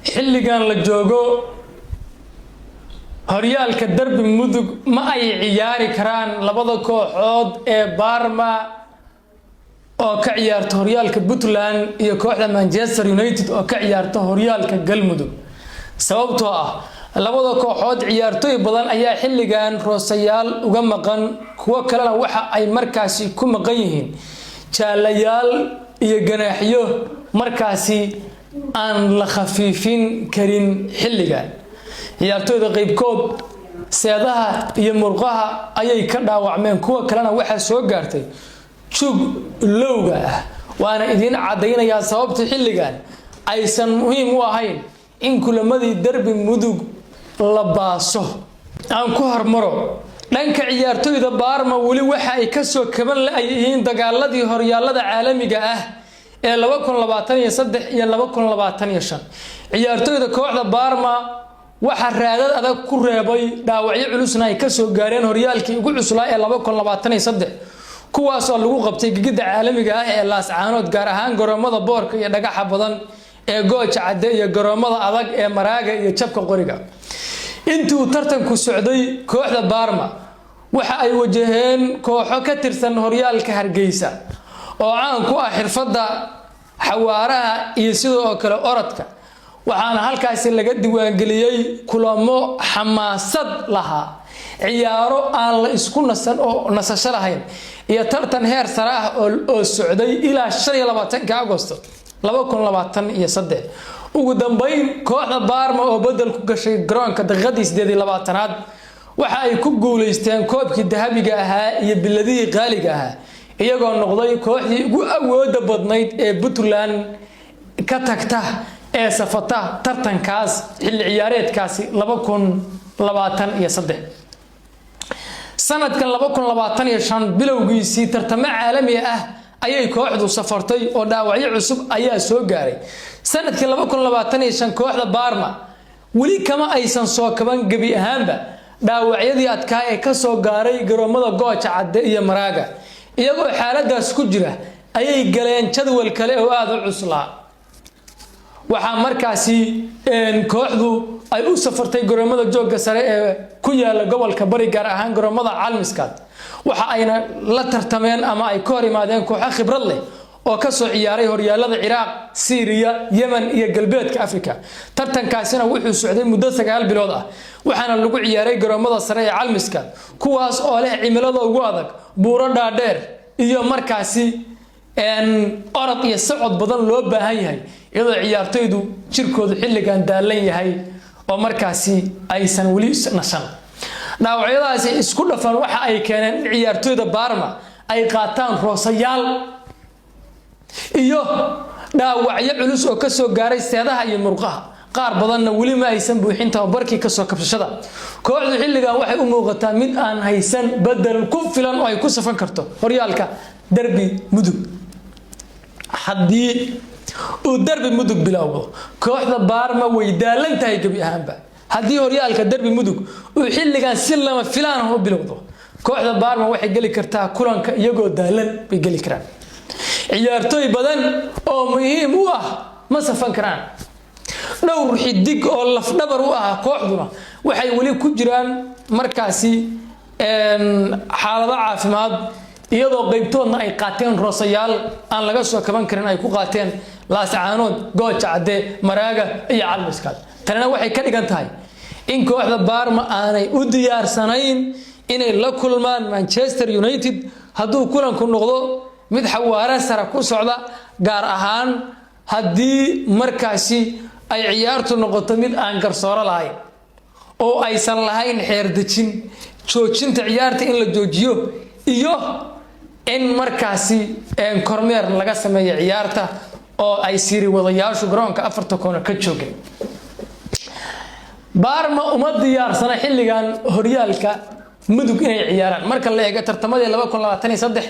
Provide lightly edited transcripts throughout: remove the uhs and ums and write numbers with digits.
xilligan la joogo horyaalka darbi mudug ma ay ciyaari karaan labada kooxood ee Parma oo ka ciyaarto horyaalka Puntland iyo kooxda Manchester United oo ka ciyaarto horyaalka Galmudug sababtoo ah labada kooxood ciyaartoy badan ayaa xilligan roosayaal uga maqan kuwa kalena waxa ay markaasi ku maqan yihiin jaalayaal iyo ganaaxyo markaasi aan la khafiifin karin xilligan ciyaartoyda qaybkood seedaha iyo murqaha ayay ka dhaawacmeen kuwa kalena waxa soo gaartay jug lowga ah waana idin cadeynaya sababta xilligan aysan muhiim u ahayn in kulamadii darbi mudug la baaso aan ku hormaro dhanka ciyaartoyda Parma wali waxa ay ka soo kaban la'ayeen dagaaladii horyaalada caalamiga ah ee 2023 iyo 2025 ciyaartoyda kooxda Parma waxa raadad adag ku reebay dhaawacyo culusna ay ka soo gaareen horyaalkii ugu cuslaa ee 2023 kuwaas oo lagu qabtay gigida caalamiga ah ee laascaanood gaar ahaan garoomada boorka iyo dhagaxa badan ee gooja cadde iyo garoomada adag ee maraaga iyo jabka qoriga intuu tartanku socday kooxda Parma waxa ay wajaheen kooxo ka tirsan horyaalka Hargeysa oo caan ku ah xirfadda xawaaraha iyo sidoo kale orodka waxaana halkaas laga diiwaan galiyay kulamo xamaasad lahaa ciyaaro aan la isku nasan oo nasasho lahayn iyo tartan heer sare ah oo socday ilaa 25 Agoosto 2023 ugu dambeyn kooxda Parma oo bedel ku gashay garoonka daqiiqadii 28aad waxa ay ku guuleysteen koobkii dahabiga ahaa iyo biladii qaaliga ahaa iyagoo noqday kooxdii ugu awoodda badnayd ee Puntland ka tagta ee safata tartankaas xilli ciyaareedkaasi 2023 sanadkan 2025 bilowgiisii tartamo caalami ah ayay kooxdu safartay oo dhaawacyo cusub ayaa soo gaaray sanadkii 2025 kooxda Parma wali kama aysan soo kaban gabi ahaanba dhaawacyadii adkaa ee ka soo gaaray garoomada gooja cadde iyo maraaga iyagoo xaaladaas ku jira ayay galeen jadwal kale oo aad u cuslaa waxa markaasi kooxdu ay u safartay garoomada jooga sare ee ku yaala gobolka bari gaar ahaan garoomada Calmiskaad waxa ayna la tartameen ama ay ka hor yimaadeen kooxo khibrad leh oo ka soo ciyaaray horyaalada Iraq, Syria, Yemen iyo galbeedka Afrika tartankaasina wuxuu socday muddo 9 bilood ah waxaana lagu ciyaaray garoomada sare ee Calmiskaad kuwaas oo leh cimilada ugu adag buuro dhaadheer iyo markaasi orod iyo socod badan loo baahan yahay iyadoo ciyaartoydu jirkoodu xilligan daalan yahay oo markaasi aysan wali nasan dhaawacyadaasi isku dhafan waxa ay keeneen in ciyaartoyda Parma ay qaataan roosayaal iyo dhaawacyo culus oo ka soo gaaray seedaha iyo murqaha qaar badanna wali ma aysan buuxin tababarkii ka soo kabsashada kooxdu xilligan waxay u muuqataa mid aan haysan badal ku filan oo ay ku safan karto horyaalka darbi mudug haddii uu darbi mudug bilowdo kooxda Parma way daalan tahay gabi ahaanba haddii horyaalka darbi mudug uu xilligan si lama filaan u bilowdo kooxda Parma waxay gali kartaa kulanka iyagoo daalan bay gali karaan ciyaartoy badan oo muhiim u ah ma safan karaan dhowr xidig oo laf dhabar u ah kooxduna waxay wali ku jiraan markaasi xaalado caafimaad iyadoo qaybtoodna ay qaateen roosayaal aan laga soo kaban karin ay ku qaateen laascaanood gooja cadde maraaga iyo Calmiskaad tanina waxay ka dhigan tahay in kooxda Parma aanay u diyaarsanayn inay la kulmaan Manchester United hadduu kulanku noqdo mid xawaare sare ku socda gaar ahaan haddii markaasi ay ciyaartu noqoto mid aan garsooro lahayn oo aysan lahayn xeer dejin joojinta ciyaarta in la joojiyo iyo in markaasi kormeer laga sameeyo ciyaarta oo ay siri wadayaashu garoonka afarta koona ka joogeen Parma uma diyaarsana xilligan horyaalka mudug inay ciyaaraan marka la eego tartamadii 2023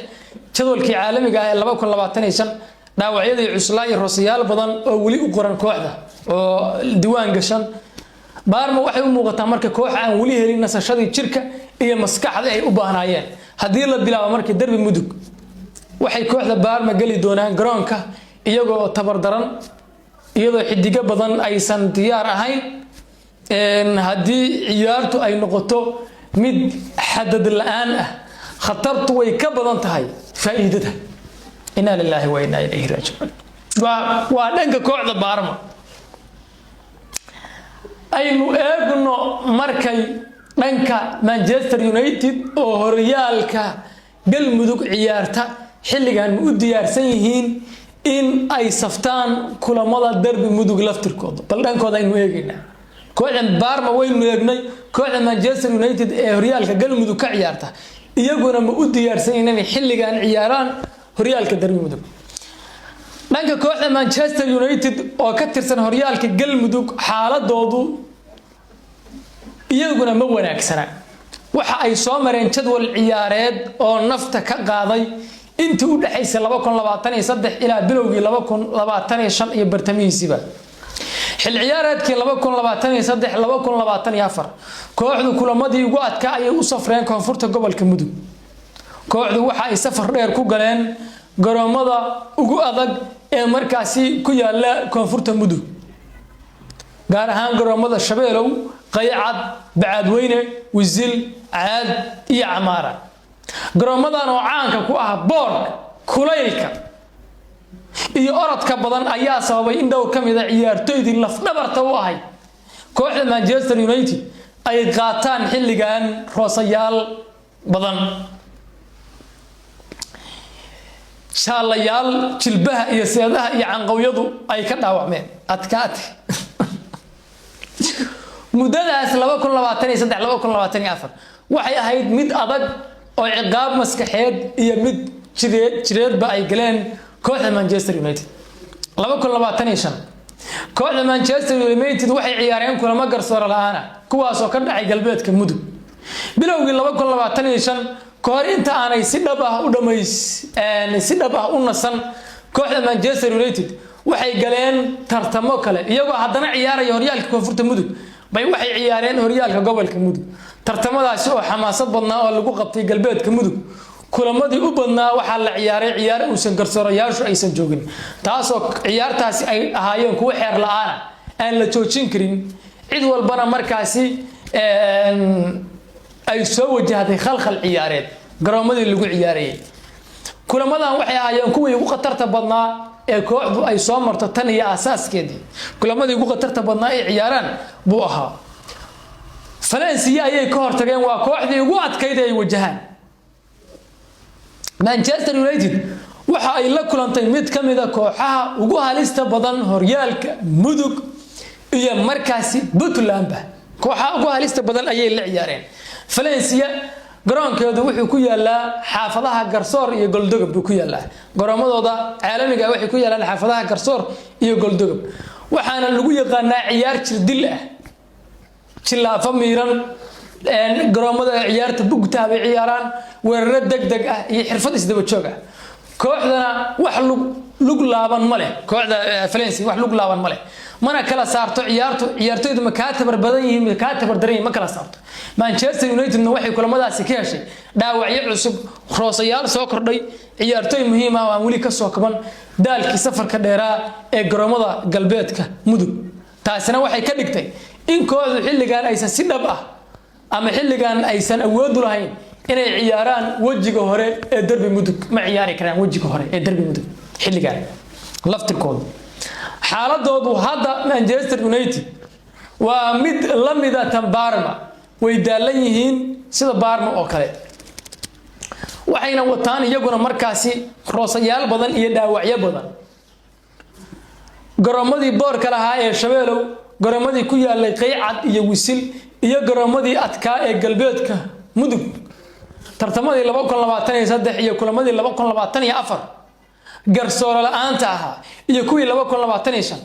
jadwalkii caalamiga ah ee 2025 dhaawacyadii cuslaa iyo roosayaal badan oo wali u qoran kooxda oo diiwaan gashan Parma waxay u muuqataa marka koox aan wali helin nasashadii jirka iyo maskaxda ay u baahnaayeen haddii la bilaabo markii darbi mudug waxay kooxda Parma gali doonaan garoonka iyagoo tabar daran iyadoo xidiga badan aysan diyaar ahayn haddii ciyaartu ay noqoto mid xadad la'aan ah khatartu way ka badan tahay faa'iidada inna lillahi wa inna ilayhi raaji'uun waa dhanka kooxda Parma aynu eegno markay dhanka Manchester United oo horyaalka galmudug ciyaarta xilligan u diyaarsan yihiin in ay saftaan kulamada derbi mudug laftirkooda bal dhankooda aynu eegaynaa kooxda Parma waynu eegnay kooxda Manchester United ee horyaalka galmudug ka ciyaarta iyaguna ma u diyaarsan inay xilligan ciyaaraan horyaalka derbi mudug dhanka kooxda Manchester United oo ka tirsan horyaalka galmudug xaaladoodu iyaguna ma wanaagsana waxa ay soo mareen jadwal ciyaareed oo nafta ka qaaday intii u dhaxaysay 2023 ilaa bilowgii 2025 iyo bartamihiisiba xil ciyaareedkii 2023-2024 kooxdu kulamadii ugu adkaa ayay u safreen koonfurta gobolka mudug kooxdu waxa ay safar dheer ku galeen garoomada ugu adag ee markaasi ku yaala koonfurta mudug gaar ahaan garoomada Shabeelow Qaycad Bacadweyne Wisil Caad iyo Camaara garoomadan oo caanka ku ah boorka kulaylka iyo orodka badan ayaa sababay in dhowr kamid ah ciyaartoydii laf dhabarta u ahay kooxda Manchester United ay qaataan xilligan roosayaal badan shaalayaal jilbaha iyo seedaha iyo canqawyadu ay ka dhaawacmeen adkaatay mudadaas 2023-2024 waxay ahayd mid adag oo ciqaab maskaxeed iyo mid jireedba ay galeen kooxda Manchester United 2025 kooxda Manchester United waxay ciyaareen kulamo garsoor la'aan kuwaas oo ka dhacay galbeedka mudug bilowgii 2025 koor inta aanay si dhab ah u nasan kooxda Manchester United waxay galeen tartamo kale iyagoo haddana ciyaaraya horyaalka koonfurta mudug bay waxay ciyaareen horyaalka gobolka mudug tartamadaasi oo xamaasad badnaa oo lagu qabtay galbeedka mudug kulamadii u badnaa waxa la ciyaaray ciyaar uusan garsoorayaashu aysan joogin taasoo ciyaartaasi ay ahaayeen kuwa xeer la'aan aan la joojin karin cid walbana markaasi ay soo wajahday khalkhal ciyaareed garoomadii lagu ciyaarayay kulamadan waxay ahaayeen kuwii ugu khatarta badnaa ee kooxdu ay soo marto tan iyo asaaskeedii kulamadii ugu khatarta badnaa ee ciyaaraan buu ahaa Valencia ayay ka hortageen waa kooxdii ugu adkayd ay wajahaan Manchester United waxa ay la kulantay mid kamid ah kooxaha ugu halista badan horyaalka mudug iyo markaasi Puntland kooxaha ugu halista badan ayay la ciyaareen Valencia garoonkeedu wuxuu ku yaalaa xaafadaha Garsoor iyo Goldogab buu ku yaalaa garoomadooda caalamiga waxay ku yaalaan xaafadaha Garsoor iyo Goldogab waxaana lagu yaqaanaa ciyaar jirdil ah jilaafa miiran garoomada ciyaarta bugta ay ciyaaraan weerar degdeg ah iyo xirfad isdaba joog ah kooxdana wax lug laaban ma leh kooxda Valencia wax lug laaban ma leh mana kala saarto ciyaartoydu ma ka tabar badan yihiin ma ka tabar daran ma kala saarto Manchester United waxay kulamadaasi ka heshay dhaawacyo cusub roosayaal soo kordhay ciyaartoy muhiim ah oo wali ka soo kaban daalkii safarka dheeraa ee garoomada galbeedka mudug taasina waxay ka dhigtay in kooxdu xilligan aysan si dhab ah ama xilligan aysan awood u lahayn inay ciyaaraan wajiga hore ee derbi mudug ma ciyaari karaan wajiga hore ee derbi mudug xilligan laftirkooda xaaladoodu hadda Manchester United waa mid la mid ah tan Parma way daalan yihiin sida Parma oo kale waxayna wataan iyaguna markaasi roosayaal badan iyo dhaawacyo badan garoomadii boorka lahaa ee Shabeelow garoomadii ku yaalay Qaycad iyo Wisil iyo garoomadii adkaa ee galbeedka mudug tartamadii 2023 iyo kulamadii 2024 garsoor la'aanta ahaa iyo kuwii 2025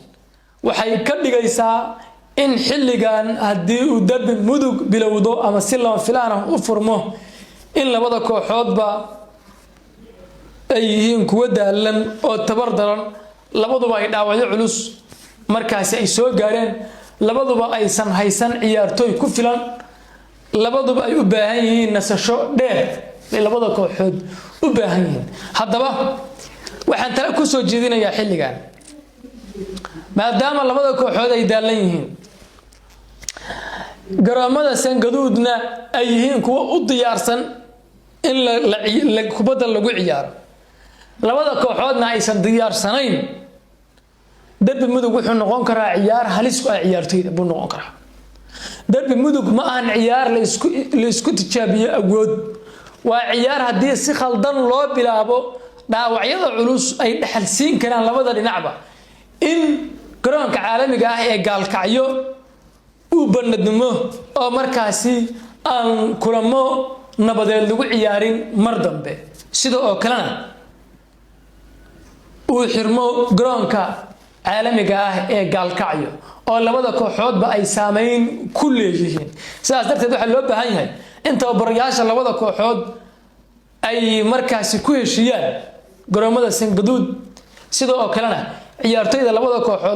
waxay ka dhigaysaa in xilligan hadii uu derbi mudug bilowdo ama si lama filaan ah u furmo in labada kooxoodba ay yihiin kuwa daalan oo tabar daran labaduba ay dhaawacyo culus markaasi ay soo gaareen labaduba aysan haysan ciyaartoy ku filan labaduba ay u baahan yihiin nasasho dheer labada kooxood u baahan yihiin haddaba waxaan tala ku soo jeedinayaa xilligan maadaama labada kooxood ay daalan yihiin garoomada sangaduudna ay yihiin kuwa u diyaarsan in la kubadda lagu ciyaaro labada kooxoodna aysan diyaarsanayn derbi mudug wuxuu noqon karaa ciyaar halis ku ah ciyaartoyda buu noqon karaa derbi mudug ma ahan ciyaar la isku tijaabiyo awood waa ciyaar haddii si khaldan loo bilaabo dhaawacyada culus ay dhaxal siin karaan labada dhinacba in garoonka caalamiga ah ee gaalkacyo uu banadnimo oo markaasi aan kulamo nabadeed lagu ciyaarin mar dambe sida oo kalena uu xirmo garoonka caalamiga ah ee gaalkacyo oo labada kooxoodba ay saameyn ku leeyihiin sidaas darteed waxa loo baahan yahay in tababarayaasha labada kooxood ay markaasi ku heshiyaan garoomada sangaduud sida oo kalena ciyaartoyda labada kooxood